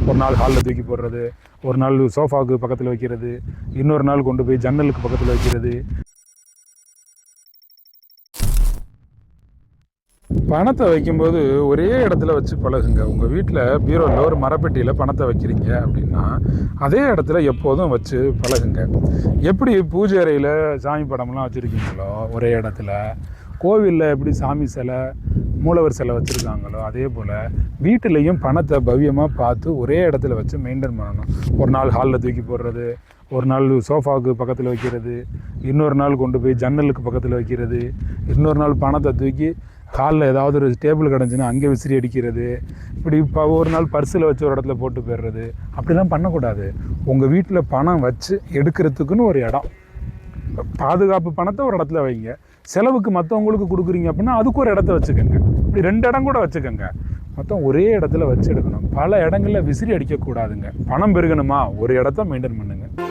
ஒரு நாள் ஹாலில் தூக்கி போடுறது, ஒரு நாள் சோஃபாவுக்கு பக்கத்தில் வைக்கிறது, இன்னொரு நாள் கொண்டு போய் ஜன்னலுக்கு பக்கத்தில் வைக்கிறது. பணத்தை வைக்கும்போது ஒரே இடத்துல வச்சு பழகுங்க. உங்கள் வீட்டில் பீரோவில் ஒரு மரப்பெட்டியில் பணத்தை வைக்கிறீங்க அப்படின்னா அதே இடத்துல எப்போதும் வச்சு பழகுங்க. எப்படி பூஜை அறையில் சாமி படம்லாம் வச்சுருக்கீங்களோ ஒரே இடத்துல, கோவிலில் எப்படி சாமி சிலை மூலவர் சிலை வச்சுருக்காங்களோ அதே போல் வீட்டிலையும் பணத்தை பவ்யமாக பார்த்து ஒரே இடத்துல வச்சு மெயின்டைன் பண்ணணும். ஒரு நாள் ஹாலில் தூக்கி போடுறது, ஒரு நாள் சோஃபாவுக்கு பக்கத்தில் வைக்கிறது, இன்னொரு நாள் கொண்டு போய் ஜன்னலுக்கு பக்கத்தில் வைக்கிறது, இன்னொரு நாள் பணத்தை தூக்கி காலில் ஏதாவது ஒரு டேபிள் கிடந்துச்சுன்னா அங்கே விசிறி அடிக்கிறது, இப்படி இப்போ ஒரு நாள் பர்ஸில் வச்சு ஒரு இடத்துல போட்டு போயிடுறது. அப்படிலாம் பண்ணக்கூடாது. உங்கள் வீட்டில் பணம் வச்சு எடுக்கிறதுக்குன்னு ஒரு இடம், பாதுகாப்பு பணத்தை ஒரு இடத்துல வைங்க. செலவுக்கு மற்றவங்களுக்கு கொடுக்குறீங்க அப்படின்னா அதுக்கு ஒரு இடத்த வச்சுக்கோங்க. இப்படி 2 இடம் கூட வச்சுக்கோங்க. மொத்தம் ஒரே இடத்துல வச்சு எடுக்கணும். பல இடங்களில் விசிறி அடிக்கக்கூடாதுங்க. பணம் பெருகணுமா ஒரு இடத்த மெயின்டைன் பண்ணுங்கள்.